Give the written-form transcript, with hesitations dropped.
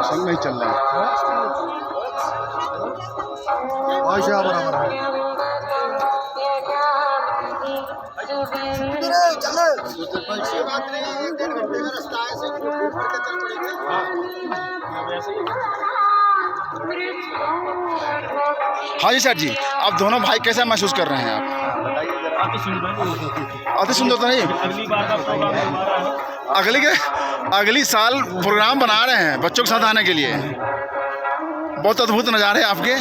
संग नहीं चल रहा है। हाँ जी सर जी, आप दोनों भाई कैसा महसूस कर रहे हैं आप? अति सुंदर तो नहीं, अगली साल प्रोग्राम बना रहे हैं बच्चों के साथ आने के लिए। बहुत अद्भुत नज़ारे आपके।